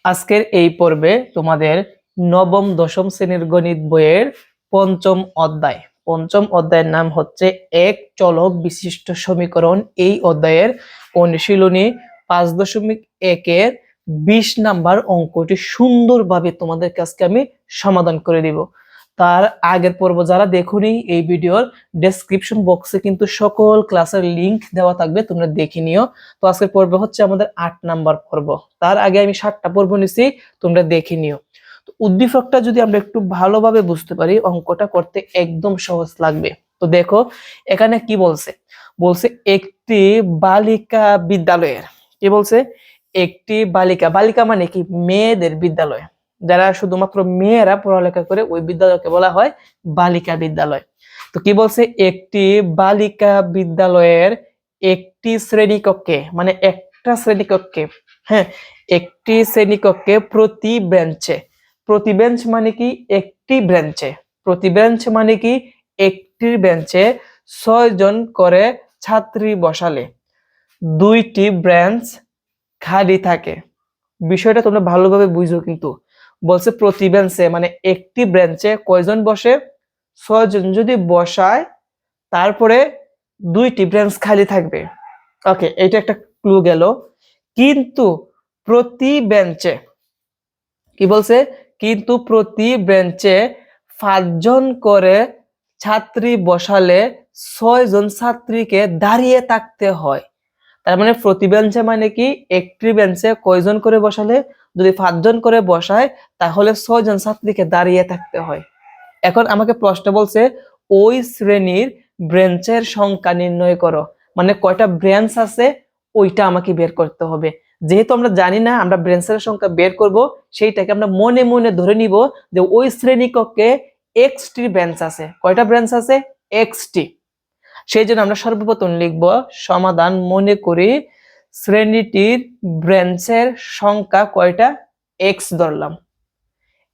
আজকের এই পর্বে তোমাদের নবম দশম শ্রেণীর গণিত বইয়ের পঞ্চম অধ্যায়ের নাম হচ্ছে এক চলক বিশিষ্ট সমীকরণ। এই অধ্যায়ের অনুশীলনী 5.1-এর 20 নাম্বার অঙ্কটি সুন্দরভাবে তোমাদের কাছে আমি সমাধান করে দিব। তার আগের পর্ব যারা দেখোনি, এই ভিডিওর ডেসক্রিপশন বক্সে কিন্তু সকল ক্লাসের লিংক দেওয়া থাকবে, তোমরা দেখে নিও। তো আজকের পর্ব হচ্ছে আমাদের 8 নাম্বার পর্ব। তার আগে আমি 7টা পর্ব নিছি, তোমরা দেখে নিও। তো উদ্দীপকটা যদি আমরা একটু ভালোভাবে বুঝতে পারি, অঙ্কটা করতে একদম সহজ লাগবে। তো দেখো এখানে কি বলছে, একটি বালিকা বিদ্যালয়ের, কি বলছে, একটি বালিকা মানে কি, মেয়েদের বিদ্যালয়, যারা শুধুমাত্র মেয়েরা পড়ালেখা করে ওই বিদ্যালয়কে বলা হয় বালিকা বিদ্যালয়। তো কি বলছে, একটি বালিকা বিদ্যালয়ের একটি শ্রেণীকক্ষে, মানে একটা শ্রেণীকক্ষে, হ্যাঁ, একটি শ্রেণীকক্ষে প্রতি বেঞ্চ মানে কি একটি বেঞ্চে, প্রতি বেঞ্চ মানে কি একটি বেঞ্চে 6 জন করে ছাত্রী বসালে 2টি বেঞ্চ খালি থাকে। বিষয়টা তোমরা ভালোভাবে বুঝো। কিন্তু বলছে প্রতি বেঞ্চে মানে একটি বেঞ্চে কয়জন বসে, 6 জন যদি বসায়, তারপরে 2টি বেঞ্চ খালি থাকবে। ওকে, এটা একটা ক্লু গেল। কিন্তু প্রতি বেঞ্চে, কি বলছে, কিন্তু প্রতি বেঞ্চে 5 জন করে ছাত্রী বসালে 6 জন ছাত্রীকে দাঁড়িয়ে থাকতে হয়। তার মানে প্রতি বেঞ্চে মানে কি একটি বেঞ্চে কয়জন করে বসালে, যদি 5 জন করে বসায় তাহলে 6 জন ছাত্রীকে দাঁড়িয়ে থাকতে হয়। এখন আমাকে প্রশ্ন বলছে ওই শ্রেণীর ব্রেঞ্চের সংখ্যা নির্ণয় করো, মানে কয়টা ব্রেঞ্চ আছে ওইটা আমাকে বের করতে হবে। যেহেতু আমরা জানি না আমরা ব্রেঞ্চের সংখ্যা বের করব, সেইটাকে আমরা মনে মনে ধরে নিব যে ওই শ্রেণীকক্ষে এক্সটি ব্রেঞ্চ আছে। কয়টা ব্রেঞ্চ আছে? এক্সটি। সেই জন্য আমরা সর্বপ্রথম লিখব সমাধান, মনে করি শ্রেণীটির ব্রেঞ্চের সংখ্যা কয়টা, এক্স ধরলাম।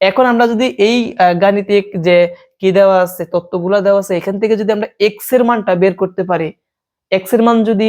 এখন আমরা যদি এই গাণিতিক যে কি দেওয়া আছে, তথ্যগুলো দেওয়া আছে, এখান থেকে যদি আমরা এক্স এর মানটা বের করতে পারি, এক্স এর মান যদি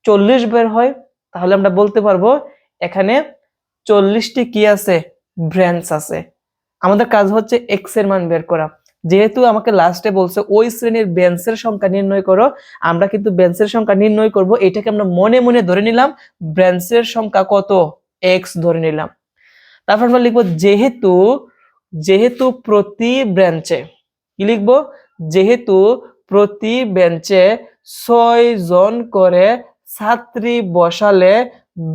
40 বের হয়, তাহলে আমরা বলতে পারবো এখানে 40টি কি আছে, ব্রাঞ্চ আছে। আমাদের কাজ হচ্ছে এক্স এর মান বের করা। যেহেতু আমাকে লাস্টে বলছে ওই শ্রেণীর বেঞ্চের সংখ্যা নির্ণয় করো, আমরা কিন্তু বেঞ্চের সংখ্যা নির্ণয় করব, এটাকে আমরা মনে মনে ধরে নিলাম ব্রাঞ্চের সংখ্যা কত, এক্স ধরে নিলাম। তারপর আমরা লিখবো যেহেতু প্রতি ব্রাঞ্চে, কি লিখবো, যেহেতু প্রতি বেঞ্চে 6 জন করে ছাত্রী বসালে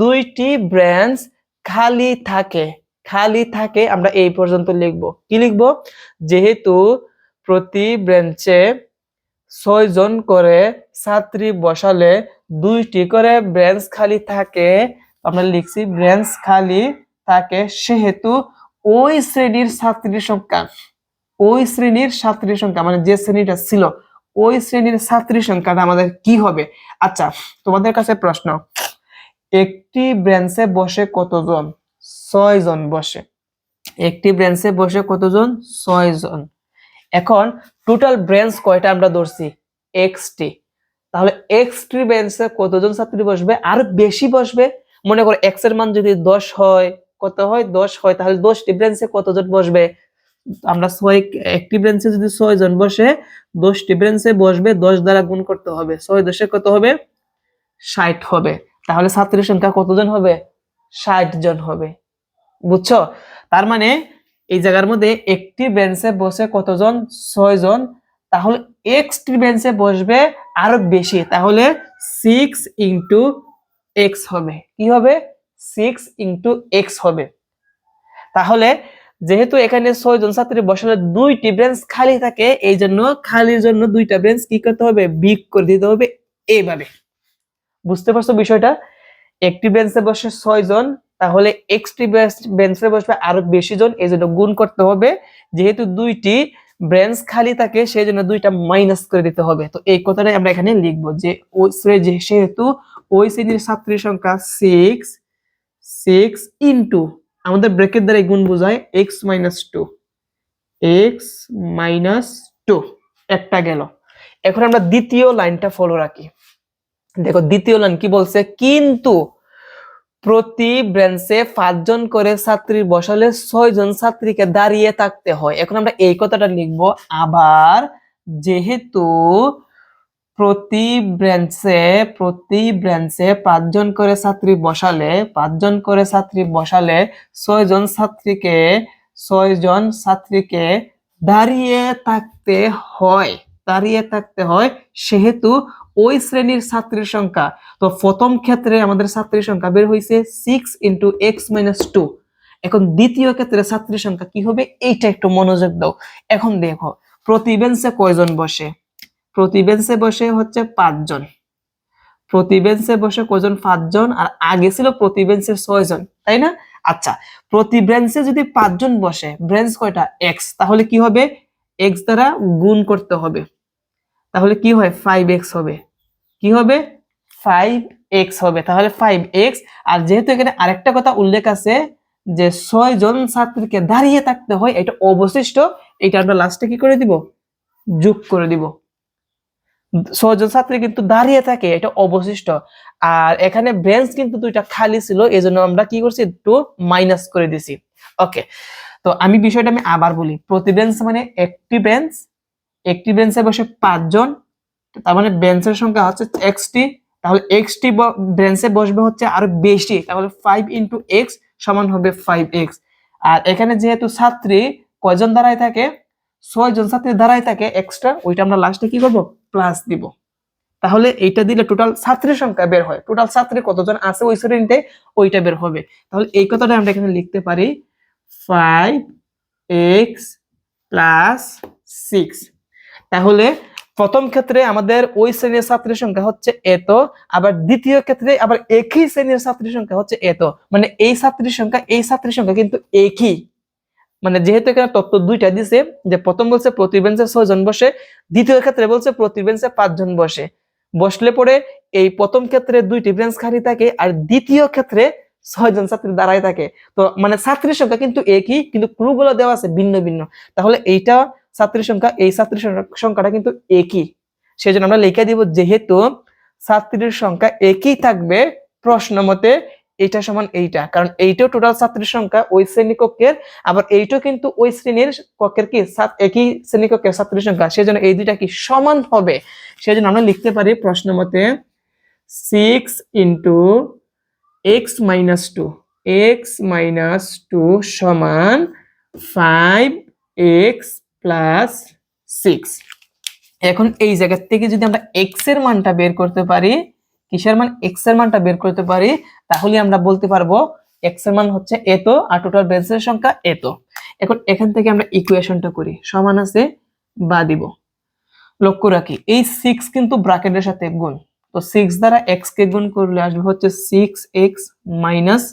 2টি ব্রাঞ্চ খালি থাকে আমরা এই পর্যন্ত লিখবো। কি লিখবো, যেহেতু প্রতি বেঞ্চে 6 জন করে ছাত্রী বসালে 2টি করে ব্রাঞ্চ খালি থাকে, আমরা লিখছি ব্রাঞ্চ খালি থাকে, সেহেতু ওই শ্রেণীর ছাত্রীর সংখ্যা মানে যে শ্রেণীটা ছিল ওই শ্রেণীর ছাত্রীর সংখ্যাটা আমাদের কি হবে। আচ্ছা, তোমাদের কাছে প্রশ্ন, একটি ব্রেঞ্চে বসে কতজন, 6 জন বসে। একটি ব্রেঞ্চে বসে কতজন, 6 জন। এখন টোটাল ব্রেঞ্চ কয়টা আমরা ধরছি, এক্সটি। তাহলে এক্সটি ব্রেঞ্চে কতজন ছাত্রী বসবে, আর বেশি বসবে। মনে করো এক্স এর মান যদি 10 হয়, কত হয়, 10 হয়, তাহলে 10টি ব্রেঞ্চে কতজন বসবে, আমরা 6, একটি ব্রেঞ্চে যদি 6 জন বসে, 10টি ব্রেঞ্চে বসবে, 10 দ্বারা গুণ করতে হবে, 6 10 কত হবে, 60 হবে। তাহলে ছাত্রীর সংখ্যা কতজন হবে, 60 জন হবে। বুঝছো? তার মানে এই জায়গার মধ্যে একটি বেঞ্চে বসে কতজন, 6 জন, তাহলে এক্সটি বেঞ্চে বসবে আরো বেশি, তাহলে 6 ইনটু এক্স হবে। কি হবে, 6 ইনটু এক্স হবে। তাহলে যেহেতু এখানে 6 জন ছাত্রী বসালে 2টি বেঞ্চ খালি থাকে, এই জন্য খালির জন্য 2টা বেঞ্চ কি করতে হবে, বিয়োগ করে দিতে হবে এইভাবে। বুঝতে পারছো বিষয়টা? একটি বেঞ্চে বসে 6 জন, তাহলে এক্সটি বেঞ্চে বসবে আরো বেশি জন, এই জন্য গুণ করতে হবে। যেহেতু 2টি বেঞ্চ খালি থাকে, সেই জন্য 2টা মাইনাস করে দিতে হবে। তো এই কথাটাই আমরা এখানে লিখবো যে যেহেতু ওই শ্রেণীর ছাত্রীর সংখ্যা 6 ইনটু, আমাদের ব্র্যাকেট দ্বারা গুণ বোঝায় x মাইনাস 2, একটা গেল। এখন আমরা দ্বিতীয় লাইনটা ফলো রাখি। দেখো দ্বিতীয় লাইন কি বলছে, কিন্তু প্রতি ব্রেঞ্চে 5 জন করে ছাত্রী বসালে 6 জন ছাত্রীকে দাঁড়িয়ে থাকতে হয়। এখন আমরা এই কথাটা লিখব, আবার যেহেতু প্রতি ব্রেঞ্চে 5 জন করে ছাত্রী বসালে 6 জন ছাত্রীকে দাঁড়িয়ে থাকতে হয় সেহেতু ওই শ্রেণীর ছাত্রীর সংখ্যা, তো প্রথম ক্ষেত্রে আমাদের ছাত্রীর সংখ্যা বের হয়েছে 6 × x-2। এখন দ্বিতীয় ক্ষেত্রে ছাত্রীর সংখ্যা কি হবে, এইটা একটু মনোযোগ দাও। এখন দেখো প্রতি বেঞ্চে কয়জন বসে, প্রতি বেঞ্চে বসে হচ্ছে 5 জন, প্রতি বেঞ্চে বসে কয়জন 5 জন, আর আগে ছিল প্রতি বেঞ্চে 6 জন, তাই না? আচ্ছা, প্রতি বেঞ্চে যদি 5 জন বসে, বেঞ্চ কয়টা x, তাহলে কি হবে x দ্বারা গুণ করতে হবে, তাহলে কি হয় 5x হবে, কি হবে 5x হবে, তাহলে 5x। আর যেহেতু এখানে আরেকটা কথা উল্লেখ আছে যে 6 জন ছাত্রীকে দাঁড়িয়ে থাকতে হয়, এটা অবশিষ্ট, এটা আমরা লাস্টে কি করে দিব, যোগ করে দিব। 6 জন ছাত্রী কিন্তু দাঁড়িয়ে থাকে, এটা অবশিষ্ট। আর এখানে বেঞ্চ কিন্তু দুইটা খালি ছিল, এজন্য আমরা কি করছি, একটু মাইনাস করে দিছি। ওকে, তো আমি বিষয়টা আবার বলি। প্রতি বেঞ্চ মানে একটি বেঞ্চে বসে 5 জন, তার মানে বেঞ্চের সংখ্যা হচ্ছে xটি, তাহলে xটি বেঞ্চে বসবে হচ্ছে আরো বেশি, তাহলে 5 × x সমান হবে 5x। আর এখানে যেহেতু ছাত্রী কয়জন দাঁড়ায় থাকে, 6 জন ছাত্রী দাঁড়ায় থাকে এক্সট্রা, ওইটা আমরা লাস্টে কি করব, প্লাস দিব। তাহলে এইটা দিলে টোটাল ছাত্রীর সংখ্যা বের হয়, টোটাল ছাত্রী কতজন আছে ওই শ্রেণীতে, ওইটা বের হবে। তাহলে এই কথাটা আমরা এখানে লিখতে পারি 5x + 6। তাহলে প্রথম ক্ষেত্রে আমাদের ওই শ্রেণীর ছাত্রীর সংখ্যা হচ্ছে এত, আবার দ্বিতীয় ক্ষেত্রে আবার একই শ্রেণীর ছাত্রীর সংখ্যা হচ্ছে এত, মানে এই ছাত্রীর সংখ্যা কিন্তু একই। মানে যেহেতু এখানে তথ্য দুইটা দিছে, যে প্রথম বলছে প্রতি বেঞ্চে 6 জন বসে, দ্বিতীয় ক্ষেত্রে বলছে প্রতি বেঞ্চে 5 জন বসলে পরে এই প্রথম ক্ষেত্রে দুইটি বেঞ্চ খালি থাকে, আর দ্বিতীয় ক্ষেত্রে 6 জন ছাত্রী দাঁড়ায় থাকে। তো মানে ছাত্রীর সংখ্যা কিন্তু একই, কিন্তু ক্লুগুলো দেওয়া আছে ভিন্ন ভিন্ন। তাহলে এইটা ছাত্রীর সংখ্যা, এই ছাত্রীর সংখ্যাটা কিন্তু একই, সেজন্য আমরা লিখে দিব যেহেতু ছাত্রীর সংখ্যা একই থাকবে প্রশ্ন মতে এইটা সমান এইটা, কারণ এইটাও টোটাল ছাত্রীর সংখ্যা ওই শ্রেণীকক্ষের, আবার এইটাও কিন্তু ওই শ্রেণীর কক্ষের কি একই শ্রেণীকক্ষের ছাত্রীর সংখ্যা, সেজন্য এই দুইটা কি সমান হবে। সেজন্য আমরা লিখতে পারি প্রশ্ন মতে 6 × x-2 সমান 5x + 6। এখন এই জায়গা থেকে যদি আমরা x এর মানটা বের করতে পারি, কিসের মান, x এর মানটা বের করতে পারি, তাহলে আমরা বলতে পারবো x এর মান হচ্ছে এত, আর টোটাল বেঞ্চের সংখ্যা এত। এখন এখান থেকে আমরা ইকুয়েশনটা করি, সমান আছে বা দিব। লক্ষ্য রাখি এই 6 কিন্তু ব্র্যাকেটের সাথে গুণ, তো 6 দ্বারা x কে গুণ করলে আসবে হচ্ছে 6x মাইনাস,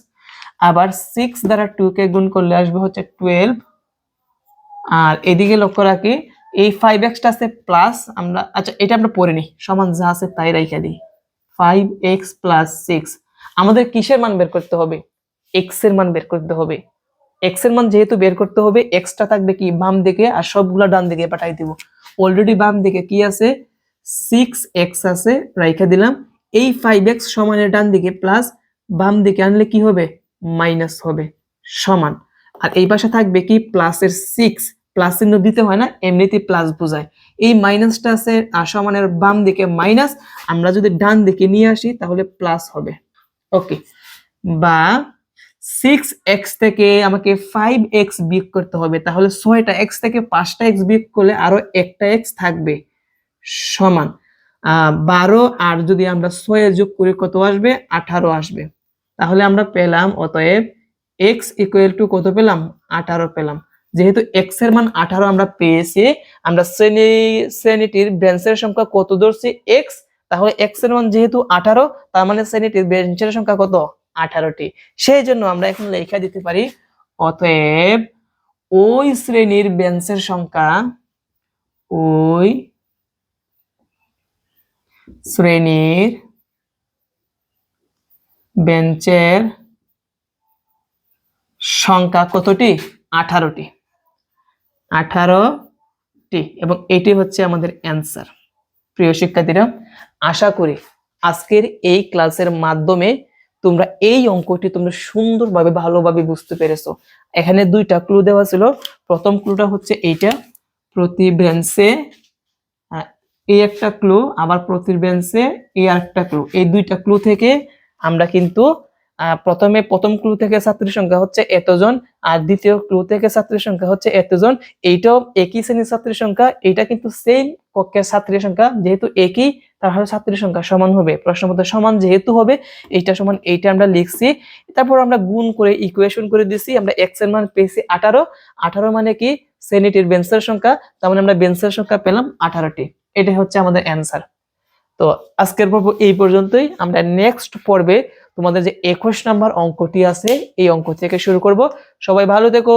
আবার 6 দ্বারা 2 কে গুণ করলে আসবে হচ্ছে 12। আর এদিকে লক্ষ্য রাখি এই 5x টা আছে প্লাস, আমরা আচ্ছা এটা আমরা পড়ে নি, সমান যা আছে তাই রাইখা দিই। 5x + 6 আমাদের কিসের মান বের করতে হবে, x এর মান বের করতে হবে। x এর মান যেহেতু বের করতে হবে, x টা থাকবে কি বাম দিকে, আর সবগুলা ডান দিকে পাঠাই দিব। অলরেডি বাম দিকে কি আছে, 6x আছে, রাইখা দিলাম। এই 5x সমানের ডান দিকে প্লাস, বাম দিকে আনলে কি হবে, মাইনাস হবে, সমান। আর এই পাশে থাকবে কি প্লাসের 6, প্লাস চিহ্ন দিতে হয় না, এমনিতেই প্লাস বোঝায়। এই মাইনাসটা আছে আর সমানের বাম দিকে মাইনাস, আমরা যদি ডান দিকে নিয়ে আসি তাহলে প্লাস হবে। ওকে, বা 6x থেকে আমাকে 5x বিয়োগ করতে হবে, তাহলে 6টা x থেকে 5টা x বিয়োগ করলে আরো একটা x থাকবে, সমান 12। আর যদি আমরা 6 এ যোগ করি কত আসবে, 18 আসবে। তাহলে আমরা পেলাম অতএব x = কত পেলাম, 18 পেলাম। যেহেতু x এর মান 18 আমরা পেয়েছি, আমরা শ্রেণীটির বেঞ্চের সংখ্যা কত ধরছি, x, তাহলে x এর মান যেহেতু 18, তার মানে শ্রেণীটির বেঞ্চের সংখ্যা কত, 18টি। সেই জন্য আমরা এখন লেখা দিতে পারি অতএব ওই শ্রেণীর বেঞ্চের সংখ্যা, ওই শ্রেণীর বেঞ্চের সংখ্যা কতটি, 18টি, 18টি, এবং এটি হচ্ছে আমাদের অ্যান্সার। প্রিয় শিক্ষার্থীরা, আশা করি আজকের এই ক্লাসের মাধ্যমে তোমরা এই অঙ্কটি তোমরা সুন্দরভাবে ভালোভাবে বুঝতে পেরেছো। এখানে দুইটা ক্লু দেওয়া ছিল। প্রথম ক্লুটা হচ্ছে এইটা, প্রতি বেঞ্চে এই একটা ক্লু, আবার প্রতি বেঞ্চে এই আরেকটা ক্লু। এই দুইটা ক্লু থেকে আমরা কিন্তু প্রথম ক্লু থেকে ছাত্রীর সংখ্যা হচ্ছে এতজন, আর দ্বিতীয় ক্লু থেকে ছাত্রীর সংখ্যা হচ্ছে এতজন। এইটাও একই শ্রেণীর ছাত্রীর সংখ্যা, এটা কিন্তু সেম কক্ষের ছাত্রীর সংখ্যা, যেহেতু একই তাহলে ছাত্রীর সংখ্যা সমান হবে। প্রশ্নপত্র সমান যেহেতু হবে, এইটা সমান এইটা আমরা লিখছি। তারপর আমরা গুণ করে ইকুয়েশন করে দিছি। আমরা এক্স এর মান পেয়েছি 18। 18 মানে কি শ্রেণীটির বেঞ্চের সংখ্যা, তার মানে আমরা বেঞ্চের সংখ্যা পেলাম 18টি। এটাই হচ্ছে আমাদের অ্যান্সার। তো আজকের পর্ব এই পর্যন্তই। আমরা নেক্সট পর্বে তোমাদের যে 21 নাম্বার অঙ্কটি আছে এই অঙ্ক থেকে শুরু করব। সবাই ভালো থেকো,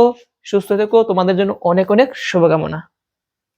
সুস্থ থেকো, তোমাদের জন্য অনেক অনেক শুভকামনা।